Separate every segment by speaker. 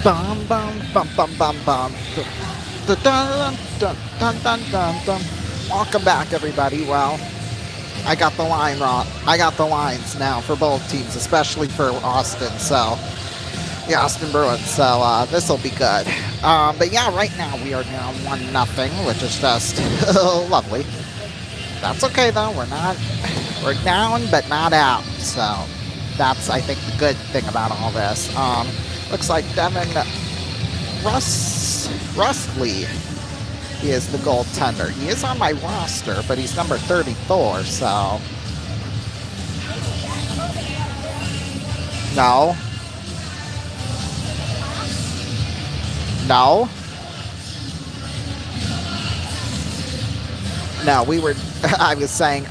Speaker 1: Bum bum bum bum bum bum. Dun dun dun dun dun dun dun. Welcome back, everybody. Well, I got the line wrong. I got the lines now for both teams, especially for Austin. So, the Austin Bruins. So this will be good. But yeah, right now we are down 1-0, which is just lovely. That's okay though. We're down, but not out. So that's, I think, the good thing about all this. Looks like Devin Rustley, he is the goaltender. He is on my roster, but he's number 34, so... No. No. No, we were... I was saying...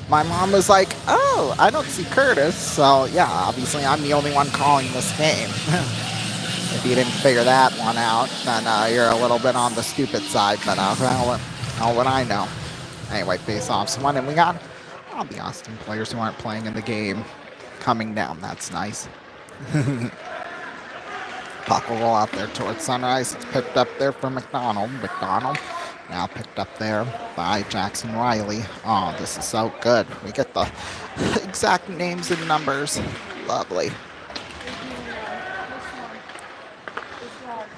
Speaker 1: My mom was like, oh, I don't see Curtis. So, yeah, obviously I'm the only one calling this game. If you didn't figure that one out, then you're a little bit on the stupid side. But how would I know? Anyway, face-offs won, and we got all the Austin players who aren't playing in the game coming down. That's nice. Puck will roll out there towards Sunrise. It's picked up there for McDonald. McDonald now picked up there by Jackson Riley. Oh, this is so good. We get the exact names and numbers. Lovely.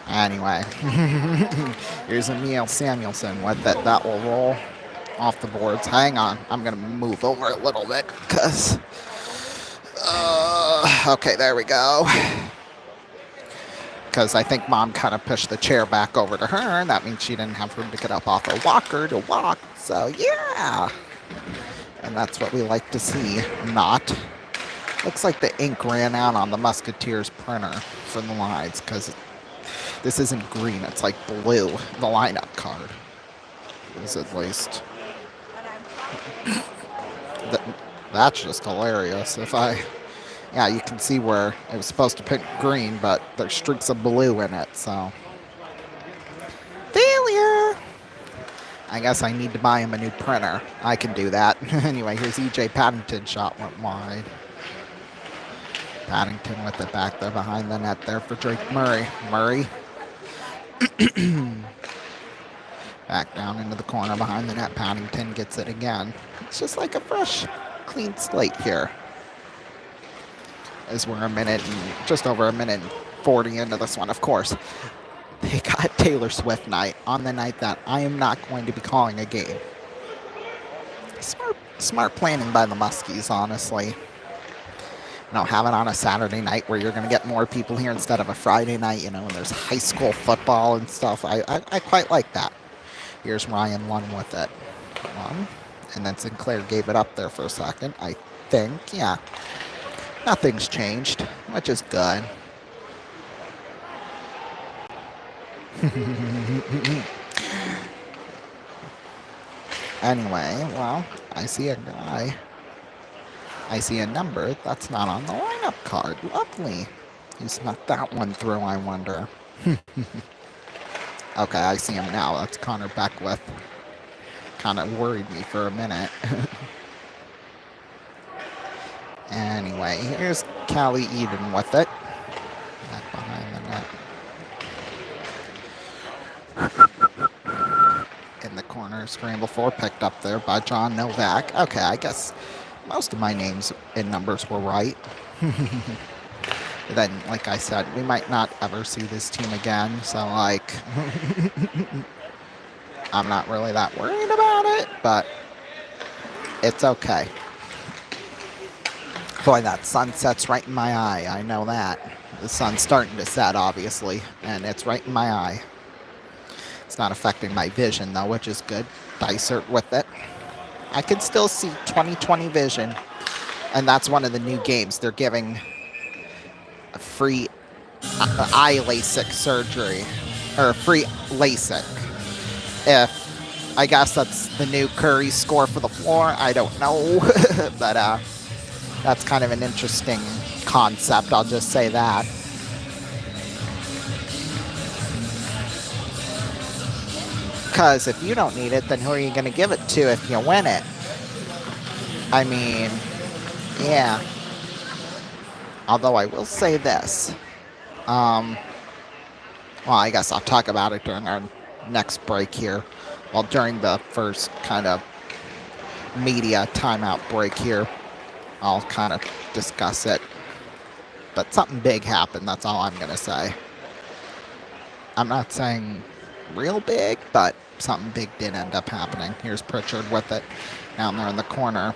Speaker 1: Anyway, here's Emil Samuelson with it. That will roll off the boards. Hang on. I'm going to move over a little bit because... okay, there we go. Because I think Mom kind of pushed the chair back over to her, and that means she didn't have room to get up off her walker to walk. So, yeah. And that's what we like to see. Not. Looks like the ink ran out on the Musketeers printer for the lines, because this isn't green, it's like blue, the lineup card. Is at least. That's just hilarious. Yeah, you can see where it was supposed to pick green, but there's streaks of blue in it, so. Failure! I guess I need to buy him a new printer. I can do that. Anyway, here's E.J. Paddington. Shot went wide. Paddington with it back there behind the net there for Drake Murray. Murray. Back down into the corner behind the net. Paddington gets it again. It's just like a fresh, clean slate here. As we're just over a minute and 40 into this one, of course. They got Taylor Swift night on the night that I am not going to be calling a game. Smart planning by the Muskies, honestly. Have it on a Saturday night where you're going to get more people here instead of a Friday night, when there's high school football and stuff. I quite like that. Here's Ryan Lund with it. And then Sinclair gave it up there for a second, I think. Yeah. Nothing's changed, which is good. Anyway, well, I see a guy. I see a number that's not on the lineup card. Lovely. Who snuck that one through, I wonder? Okay, I see him now. That's Connor Beckwith. Kind of worried me for a minute. Anyway, here's Callie Eden with it. Back behind the net. In the corner, scramble for, picked up there by John Novak. Okay, I guess most of my names and numbers were right. Then, like I said, we might not ever see this team again, so, like, I'm not really that worried about it, but it's okay. Boy, that sun sets right in my eye. I know that. The sun's starting to set, obviously, and it's right in my eye. It's not affecting my vision, though, which is good. Dysert with it. I can still see 20/20 vision, and that's one of the new games. They're giving a free eye LASIK surgery, or free LASIK. I guess that's the new Curry score for the floor. I don't know, but that's kind of an interesting concept, I'll just say that. Because if you don't need it, then who are you going to give it to if you win it? I mean, yeah. Although I will say this. Well, I guess I'll talk about it during our next break here. Well, during the first kind of media timeout break here, I'll kind of discuss it. But something big happened, that's all I'm going to say. I'm not saying real big, but something big did end up happening. Here's Pritchard with it down there in the corner.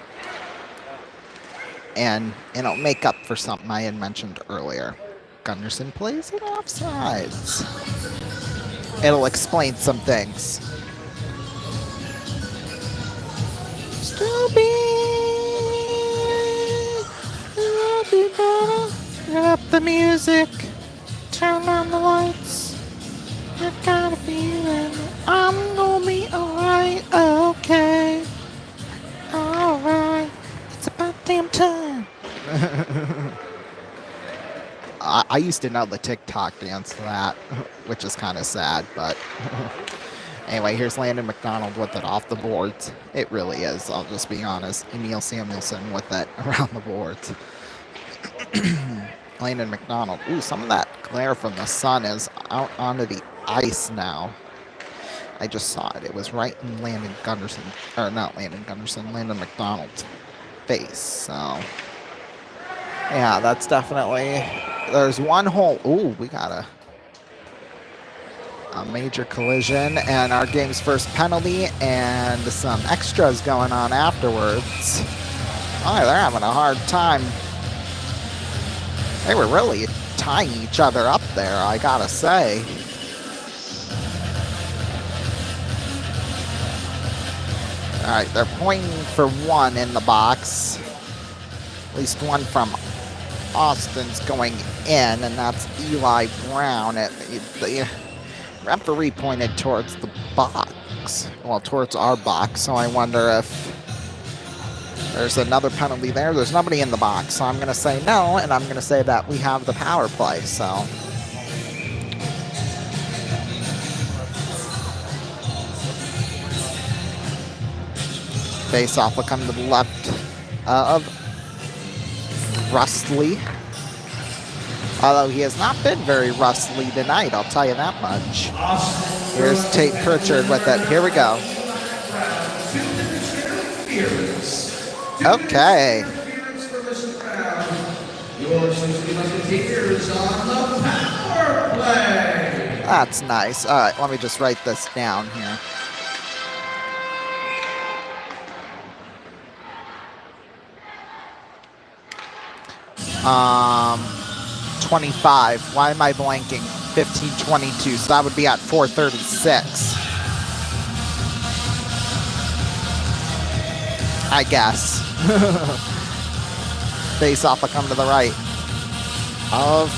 Speaker 1: And it'll make up for something I had mentioned earlier. Gunderson plays it offsides. It'll explain some things. Still be better. Turn up the music. Turn on the lights. I got a feeling I'm gonna be alright. Okay. Alright. It's about damn time. I used to know the TikTok dance to that, which is kind of sad, but anyway, here's Landon McDonald with it off the boards. It really is, I'll just be honest. Emil Samuelson with it around the boards. Landon McDonald. Ooh, some of that glare from the sun is out onto the ice now. I just saw it. It was right in Landon Gunderson, or not Landon Gunderson, Landon McDonald's face, so yeah, that's definitely, there's one hole. Ooh, we got a major collision and our game's first penalty and some extras going on afterwards. Oh, they're having a hard time. They were really tying each other up there, I gotta say. All right, they're pointing for one in the box. At least one from Austin's going in, and that's Eli Brown. The referee pointed towards the box, well, towards our box, so I wonder if there's another penalty there. There's nobody in the box, so I'm going to say no, and I'm going to say that we have the power play, so. Face-off will come to the left of Rustley. Although he has not been very rustly tonight, I'll tell you that much. Here's Tate Pritchard with it. Here we go. Okay. That's nice. All right, let me just write this down here. 25. Why am I blanking? 15:22. So that would be at 4:36. I guess. Face off will come to the right of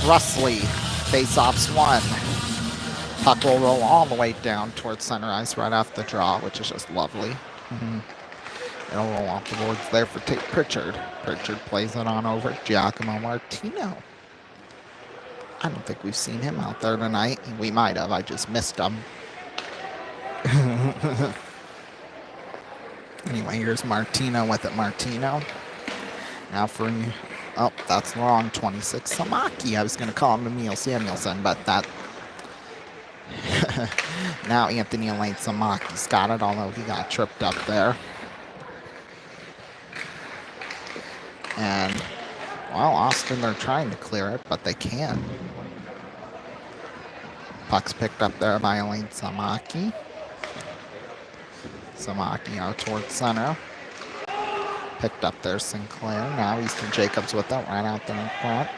Speaker 1: Rustley. Face off's one. Puck will roll all the way down towards center ice right off the draw, which is just lovely. It'll roll off the boards there for Tate Pritchard. Pritchard plays it on over Giacomo Martino. I don't think we've seen him out there tonight. We might have. I just missed him. Anyway, here's Martino with it. Martino. Now for, oh, that's wrong. 26 Samaki. I was going to call him Emil Samuelson, but that. Now Anthony Elaine Samaki's got it, although he got tripped up there. And, well, Austin, they're trying to clear it, but they can't. Puck's picked up there by Elaine Samaki. Samaki out towards center. Picked up there Sinclair. Now Easton Jacobs with it right out there in front.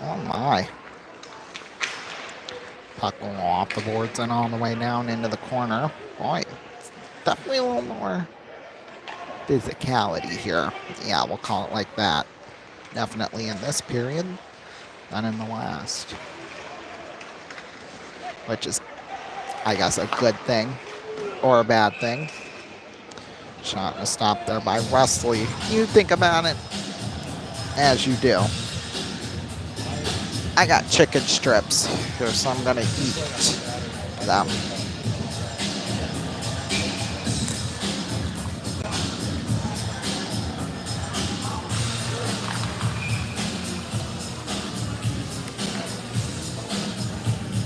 Speaker 1: Oh my. Puck will off the boards and all the way down into the corner. Boy, it's definitely a little more physicality here. Yeah, we'll call it like that. Definitely in this period than in the last. Which is, I guess, a good thing or a bad thing. Shot and a stop there by Rustley. You think about it as you do. I got chicken strips here, so I'm gonna eat them.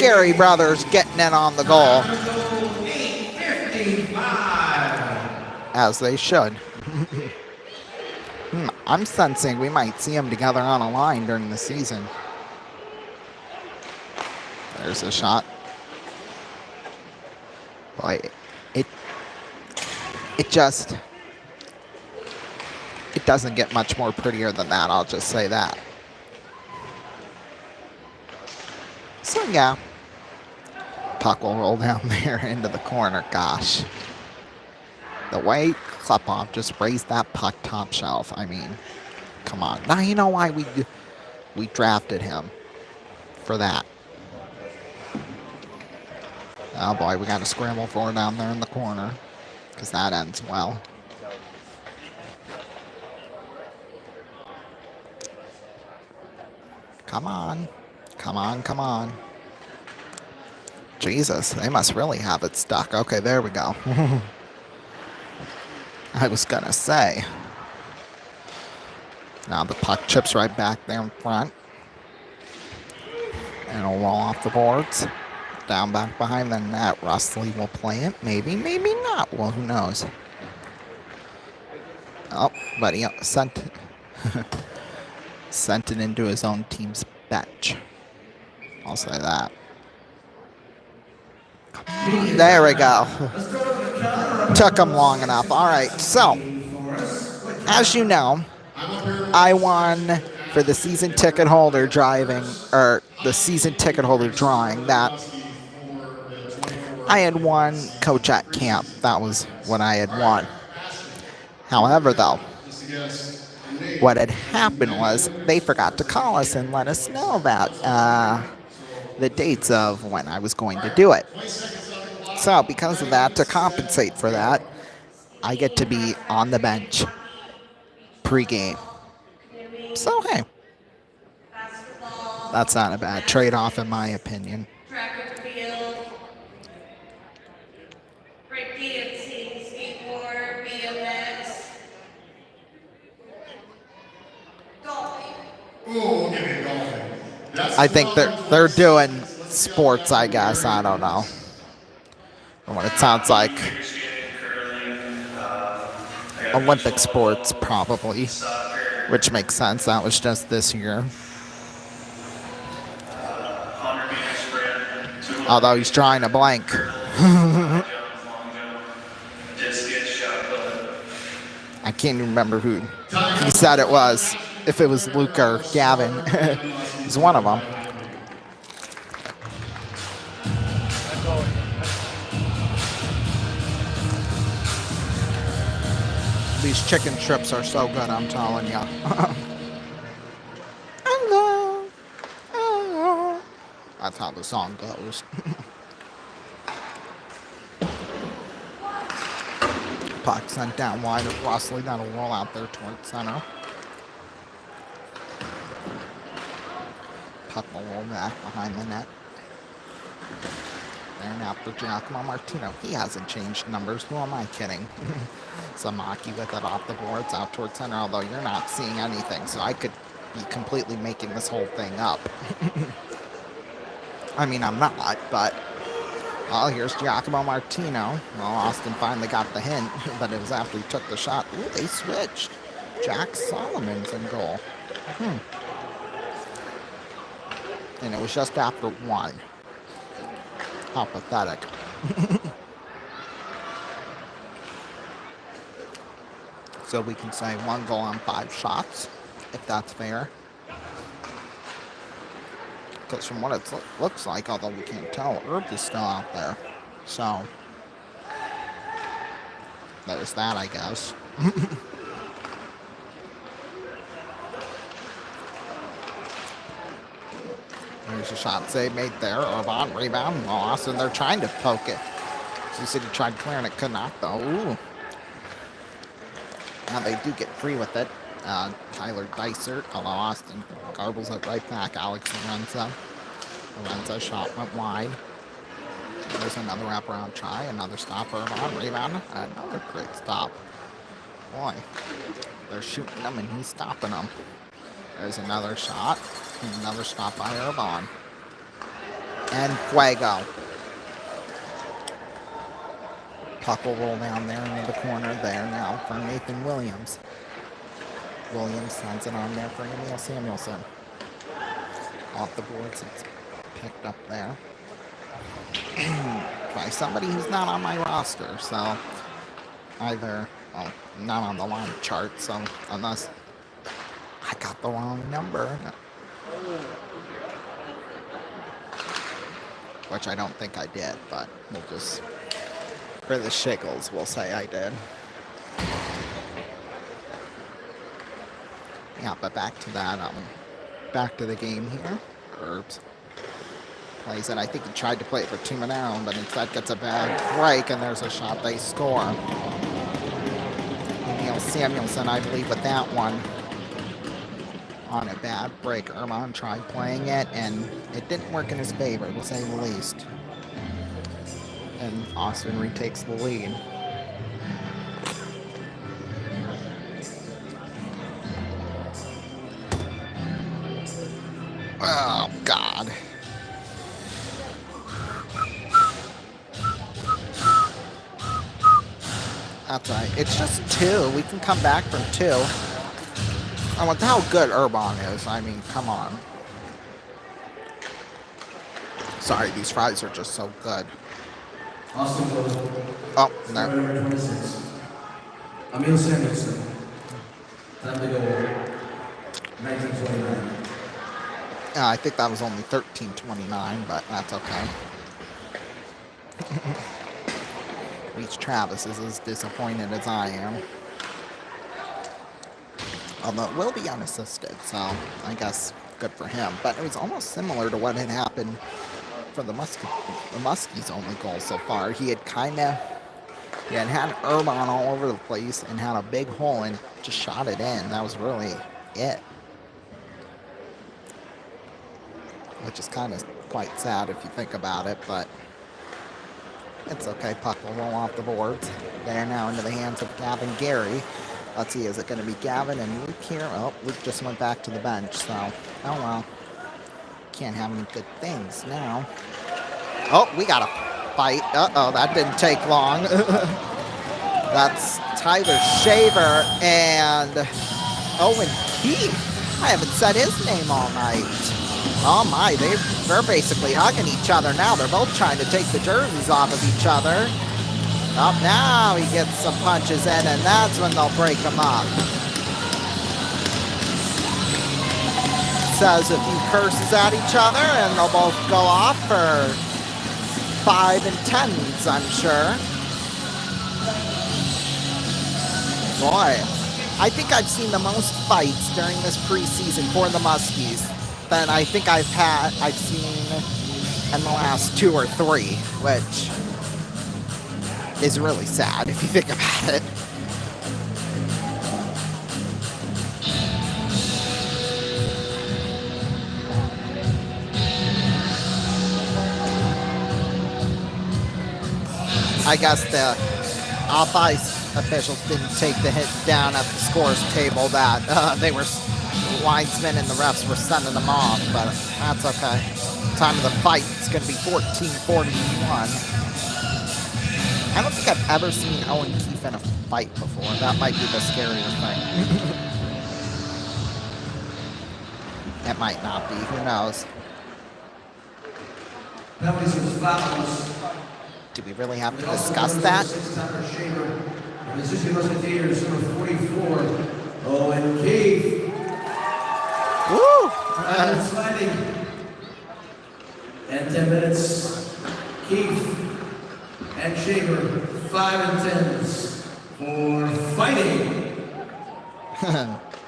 Speaker 1: Gary brothers getting in on the goal. As they should. I'm sensing we might see them together on a line during the season. There's a shot. Boy, it doesn't get much more prettier than that, I'll just say that. So yeah, puck will roll down there into the corner. Gosh, the way Klepov just raised that puck top shelf. I mean, come on. Now you know why we drafted him for that. Oh boy, we got a scramble for down there in the corner because that ends well. Come on. Come on, come on. Jesus, they must really have it stuck. Okay, there we go. I was going to say. Now the puck chips right back there in front. And it'll roll off the boards. Down back behind the net. Rustley will play it. Maybe, maybe not. Well, who knows? Oh, but he sent it into his own team's bench. I'll say that. There we go. Took him long enough. All right, so as you know, I won for the season ticket holder driving, or the season ticket holder drawing, that I had won coach at camp. That was what I had won. However, though, what had happened was they forgot to call us and let us know about the dates of when I was going to do it. So because of that, to compensate for that, I get to be on the bench pregame. So, hey, that's not a bad trade-off in my opinion.
Speaker 2: Track and field, break dancing, skateboard, BMX, golfing.
Speaker 3: Ooh, give me golfing.
Speaker 1: I think they're doing sports, I guess. I don't know. From what it sounds like. Olympic sports, probably. Which makes sense. That was just this year. Although he's trying to blank. I can't even remember who he said it was. If it was Luke or Gavin. He's one of them. These chicken strips are so good, I'm telling you. Hello. Hello. That's how the song goes. Puck sent down wide of Rustley. That'll roll out there towards center. Puck will roll back behind the net. And after Giacomo Martino, he hasn't changed numbers. Who am I kidding? Zamaki with it off the boards out towards center, although you're not seeing anything, so I could be completely making this whole thing up. I mean, I'm not, but... Well, here's Giacomo Martino. Well, Austin finally got the hint, but it was after he took the shot. Ooh, they switched. Jack Solomon's in goal. And it was just after one. How pathetic. So we can say 1 goal on 5 shots, if that's fair. Because from what it looks like, although we can't tell, Herb is still out there. So, there's that, I guess. There's a shot save made there. Urban rebound. Well, Austin, they're trying to poke it. So City tried clearing it, could not though. Ooh. Now they do get free with it. Tyler Dysert, although Austin garbles it right back. Alex Lorenzo. Lorenzo's shot went wide. There's another wraparound try. Another stop. Urban rebound. Another great stop. Boy, they're shooting them and he's stopping them. There's another shot. Another stop by Urban. And Fuego. Puck will roll down there into the corner there now for Nathan Williams. Williams sends it on there for Emil Samuelson. Off the boards, it's picked up there by somebody who's not on my roster. So either, well, not on the line chart. So unless I got the wrong number, which I don't think I did, but we'll just, for the shiggles, we'll say I did. Yeah, but back to that, back to the game here. Herbs plays it. I think he tried to play it for 2 and out, but instead gets a bad break, and there's a shot they score. Neil Samuelson, I believe, with that one. On a bad break, Erman tried playing it, and it didn't work in his favor, to say the least. And Austin retakes the lead. Oh, God. That's right. It's just 2. We can come back from 2. And with how good Urban is, I mean, come on. Sorry, these fries are just so good.
Speaker 4: Austin Cole.
Speaker 1: Oh, no.
Speaker 4: Number 26. Emil Samuelson. Time to go. 1929.
Speaker 1: I think that was only 13:29, but that's okay. At least Travis is as disappointed as I am. Although it will be unassisted, so I guess good for him. But it was almost similar to what had happened for the Muskies' only goal so far. He had had Urban all over the place and had a big hole and just shot it in. That was really it. Which is kind of quite sad if you think about it, but it's okay. Puck will roll off the boards. They're now into the hands of Gavin Gary. Let's see, is it going to be Gavin and Luke here? Oh, Luke just went back to the bench, so, oh well. Can't have any good things now. Oh, we got a fight. Uh-oh, that didn't take long. That's Tyler Shaver and Owen Keith. I haven't said his name all night. Oh my, they're basically hugging each other now. They're both trying to take the jerseys off of each other. Oh, now he gets some punches in, and that's when they'll break them up. Says a few curses at each other, and they'll both go off for 5 and 10s, I'm sure. Boy, I think I've seen the most fights during this preseason for the Muskies than I think I've seen in the last 2 or 3, which is really sad if you think about it. I guess the off-ice officials didn't take the hit down at the scores table that they were, linesmen and the refs were sending them off, but that's okay. Time of the fight is going to be 14:41. I don't think I've ever seen Owen Keith in a fight before. That might be the scarier thing. It might not be. Who knows?
Speaker 4: Penalties as follows.
Speaker 1: Do we really have to discuss that?
Speaker 4: Position Musketeers, number 44, Owen Keith.
Speaker 1: Woo!
Speaker 4: Sliding. And 10 minutes. Keith and Shaver, 5 and 10s for fighting.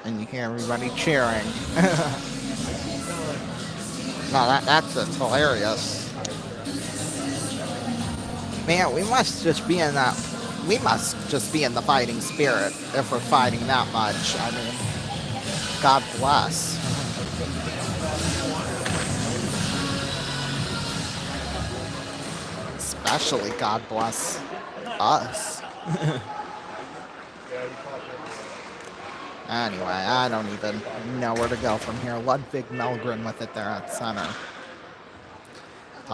Speaker 1: And you hear everybody cheering. No, that's just hilarious. Man, we must just be in that. We must just be in the fighting spirit if we're fighting that much. I mean, God bless. Especially God bless us. Anyway, I don't even know where to go from here. Ludwig Melgren with it there at center.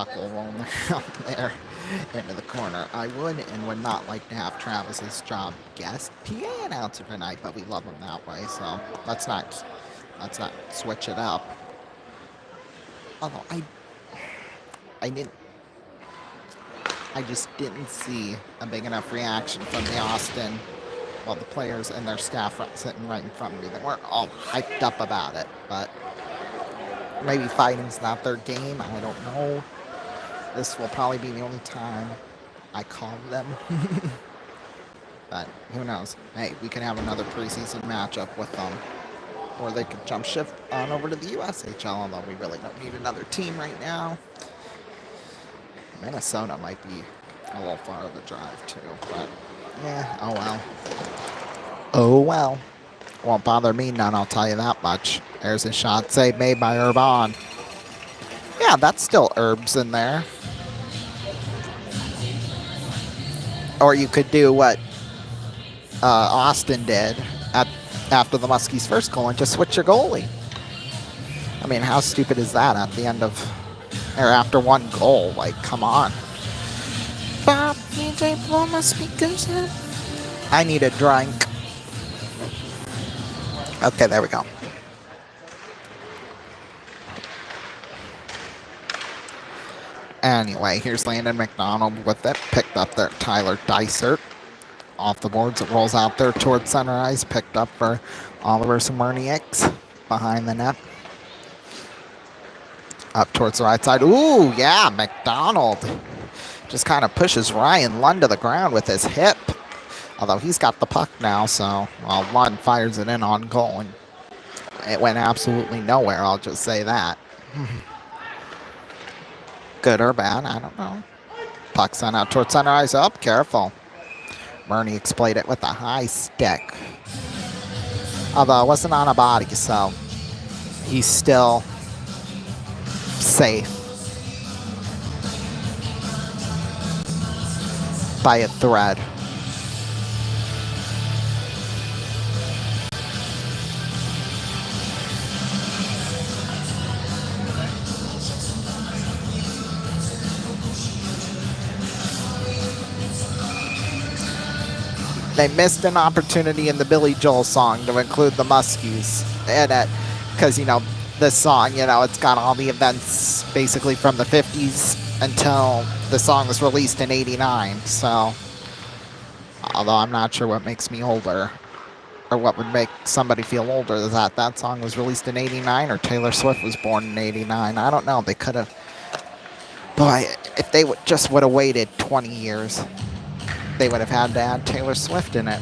Speaker 1: puck will roll out there into the corner. I would and would not like to have Travis's job guest PA announcer tonight, but we love him that way, so let's not switch it up. Although I just didn't see a big enough reaction from the Austin, well, the players and their staff sitting right in front of me. They weren't all hyped up about it, but maybe fighting's not their game. I don't know. This will probably be the only time I call them. But who knows? Hey, we can have another preseason matchup with them. Or they could jump ship on over to the USHL, although we really don't need another team right now. Minnesota might be a little far of a drive too, but yeah, oh well. Oh well. Won't bother me none, I'll tell you that much. There's a shot save made by Urban. Yeah, that's still Herbs in there. Or you could do what Austin did after the Muskies' first goal and just switch your goalie. I mean, how stupid is that at the end of, or after one goal? Like, come on. Bob, DJ, blow my speakers in. I need a drink. Okay, there we go. Anyway, here's Landon McDonald with it. Picked up there, Tyler Dysert. Off the boards, it rolls out there towards center ice. Picked up for Oliver Smirnieks behind the net. Up towards the right side. Ooh, yeah, McDonald just kind of pushes Ryan Lund to the ground with his hip. Although he's got the puck now, so well, Lund fires it in on goal, and it went absolutely nowhere, I'll just say that. Good or bad, I don't know. Puck sent out towards center ice. Up, careful. Murnieks played it with a high stick. Although it wasn't on a body, so he's still safe by a thread. They missed an opportunity in the Billy Joel song to include the Muskies in it. Because, you know, this song, you know, it's got all the events basically from the 50s until the song was released in 89. So, although I'm not sure what makes me older or what would make somebody feel older is that song was released in 89 or Taylor Swift was born in 89. I don't know. They could have. Boy, if they just would have waited 20 years. They would have had to add Taylor Swift in it.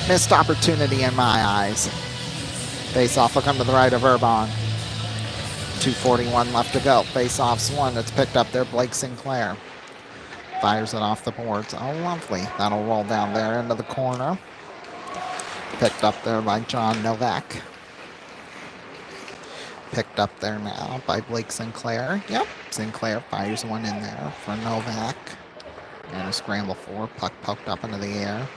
Speaker 1: Missed opportunity in my eyes. Face off will come to the right of Urban. 2:41 left to go. Face off's one that's picked up there. Blake Sinclair fires it off the boards. Oh, lovely. That'll roll down there into the corner. Picked up there by John Novak. Picked up there now by Blake Sinclair. Yep, Sinclair fires one in there for Novak. And a scramble forward. Puck poked up into the air.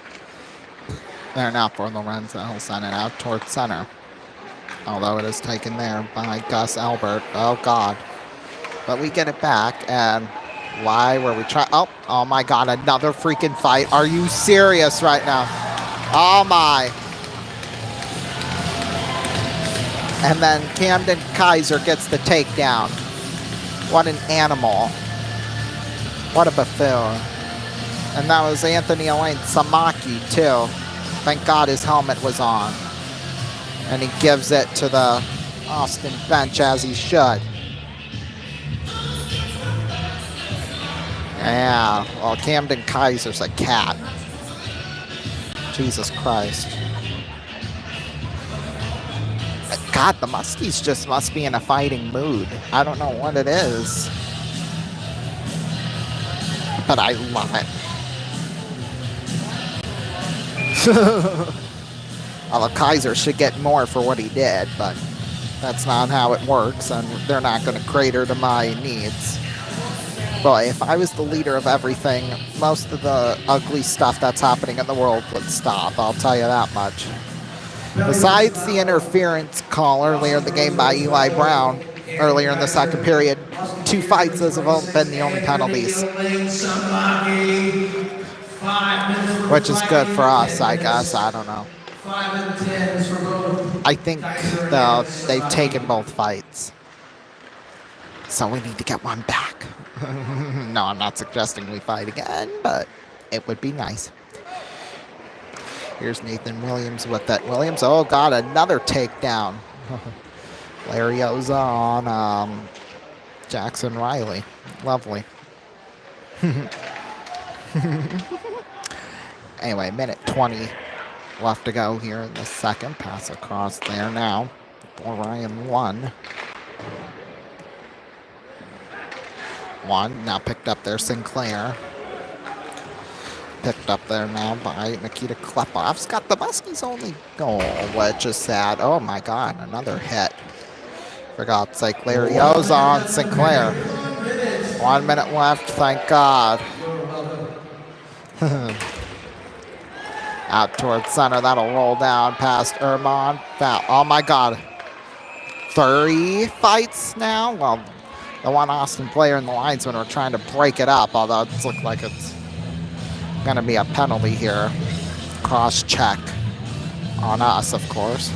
Speaker 1: There now for Lorenzo. He'll send it out towards center. Although it is taken there by Gus Albert. Oh, God. But we get it back. And why were we trying? Oh, my God. Another freaking fight. Are you serious right now? Oh, my. And then Camden Kaiser gets the takedown. What an animal. What a buffoon. And that was Anthony Elaine Samaki, too. Thank God his helmet was on. And he gives it to the Austin bench as he should. Yeah, well, Camden Kaiser's a cat. Jesus Christ. God, the Muskies just must be in a fighting mood. I don't know what it is. But I love it. Although Kaiser should get more for what he did, but that's not how it works, and they're not going to cater to my needs. Boy, if I was the leader of everything, most of the ugly stuff that's happening in the world would stop, I'll tell you that much. Besides the interference call earlier in the game by Eli Brown, earlier in the second period, 2 fights has been the only penalties. Which is good for us, I guess. I don't know.
Speaker 4: 5 and 10s for both.
Speaker 1: I think they've taken both fights. So we need to get one back. No, I'm not suggesting we fight again, but it would be nice. Here's Nathan Williams with that. Williams, oh God, another takedown. Larioza on Jackson Riley. Lovely. Anyway, minute 20 left to go here in the second. Pass across there now for Ryan 1. Now picked up there, Sinclair. Picked up there now by Nikita Klepov's got the Muskies' only goal, which is sad. Oh my God, another hit. For God's sake, Larioza on Sinclair. 1 minute left, thank God. Out towards center, that'll roll down past Erman. Foul. Oh my God. 3 fights now? Well, the one Austin player and the linesman are trying to break it up, although it looks like it's going to be a penalty here. Cross check on us, of course.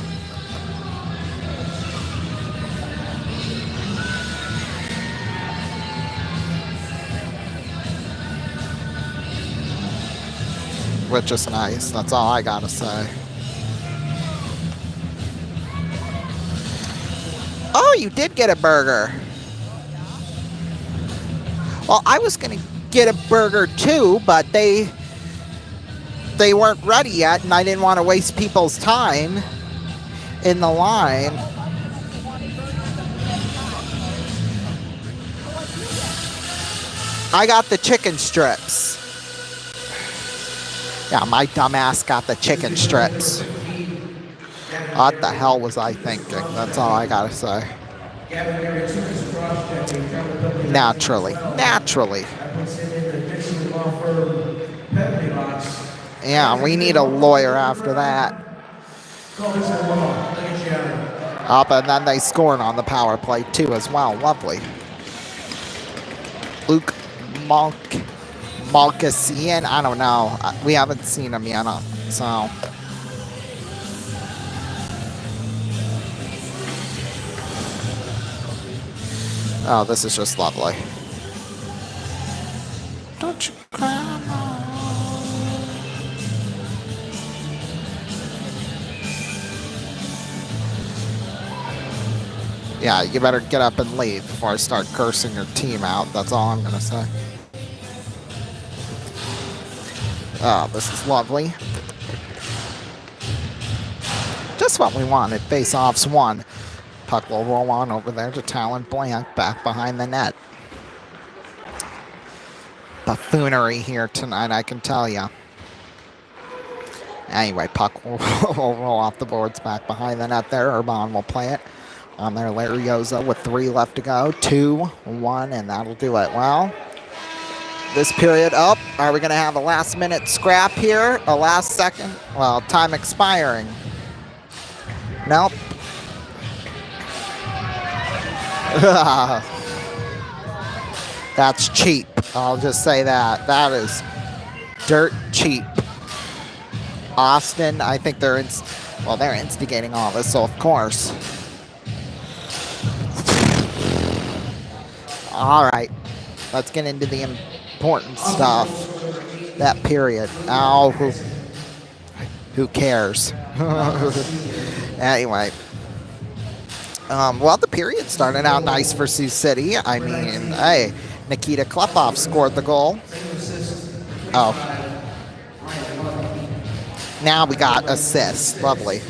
Speaker 1: Which is nice. That's all I got to say. Oh, you did get a burger. Well, I was going to get a burger too, but they weren't ready yet, and I didn't want to waste people's time in the line. I got the chicken strips. Yeah, my dumbass got the chicken strips. What the hell was I thinking? That's all I gotta say. Naturally. Yeah, we need a lawyer after that. Up, and then they scored on the power play too as well. Lovely. Luke Malkasian, I don't know. We haven't seen him yet, so. Oh, this is just lovely. Don't you cry, Mom. Yeah, you better get up and leave before I start cursing your team out. That's all I'm going to say. Oh, this is lovely. Just what we wanted. Face-offs won. Puck will roll on over there to Talon Blank, back behind the net. Buffoonery here tonight, I can tell you. Anyway, puck will roll off the boards back behind the net there. Urban will play it on there. Larioza with 3 left to go. 2-1, and that'll do it. Well, this period up. Are we going to have a last-minute scrap here? A last second? Well, time expiring. Nope. That's cheap. I'll just say that. That is dirt cheap. Austin, I think they're instigating all this, so of course. All right. Let's get into the important stuff. That period. Oh, who cares? Anyway. Well, the period started out nice for Sioux City. I mean, hey, Nikita Klepov scored the goal. Oh. Now we got assists. Lovely.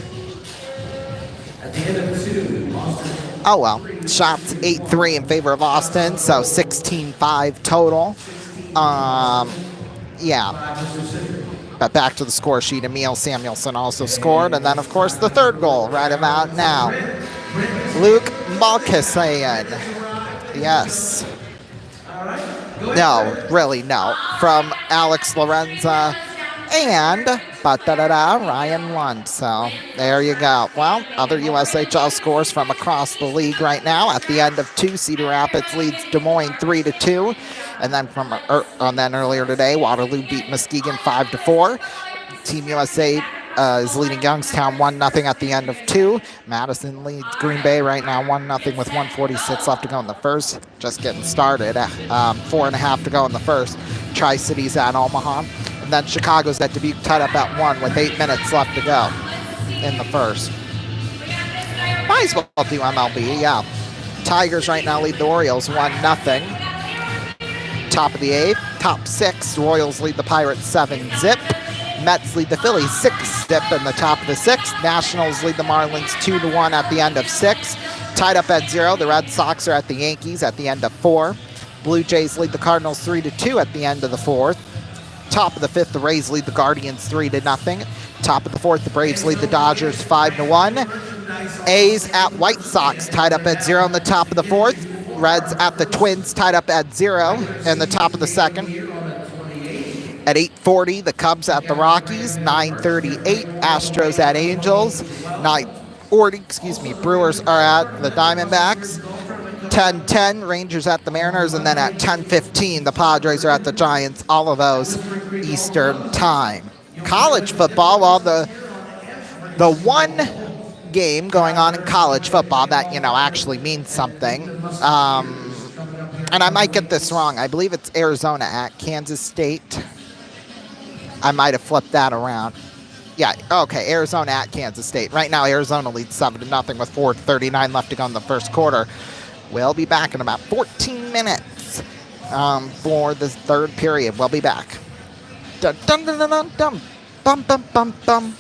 Speaker 1: Oh, well. Shots 8-3 in favor of Austin, so 16-5 total. Yeah. But back to the score sheet. Emil Samuelson also scored. And then, of course, the third goal right about now. Luke Malkasian. Yes. No, really, no. From Alex Lorenza and Ryan Lund. So there you go. Well, other USHL scores from across the league right now. At the end of two, Cedar Rapids leads Des Moines 3-2, and then earlier today, Waterloo beat Muskegon 5-4. Team USA is leading Youngstown 1-0 at the end of two. Madison leads Green Bay right now 1-0 with 1:46 left to go in the first. Just getting started. 4.5 to go in the first. Tri-Cities at Omaha. And then Chicago's at Dubuque tied up at 1 with 8 minutes left to go in the first. Might as well do MLB, yeah. Tigers right now lead the Orioles 1-0. Top of the 8th. Top 6, Royals lead the Pirates 7-0. Mets lead the Phillies 6-0 in the top of the 6th. Nationals lead the Marlins 2-1 at the end of 6. Tied up at 0, the Red Sox are at the Yankees at the end of 4. Blue Jays lead the Cardinals 3-2 at the end of the 4th. Top of the 5th, the Rays lead the Guardians 3-0. Top of the 4th, the Braves lead the Dodgers 5-1. A's at White Sox tied up at 0 in the top of the 4th. Reds at the Twins tied up at 0 in the top of the 2nd. At 8:40, the Cubs at the Rockies. 9:38, Astros at Angels. 9:40, Brewers are at the Diamondbacks. 10:10, Rangers at the Mariners. And then at 10:15, the Padres are at the Giants. All of those Eastern time. College football, well, the one game going on in college football that, actually means something. And I might get this wrong. I believe it's Arizona at Kansas State. I might have flipped that around. Yeah, okay, Arizona at Kansas State. Right now, Arizona leads 7-0 with 4:39 left to go in the first quarter. We'll be back in about 14 minutes for the third period. We'll be back. Dun dun dun dun dun. Bum bum bum bum.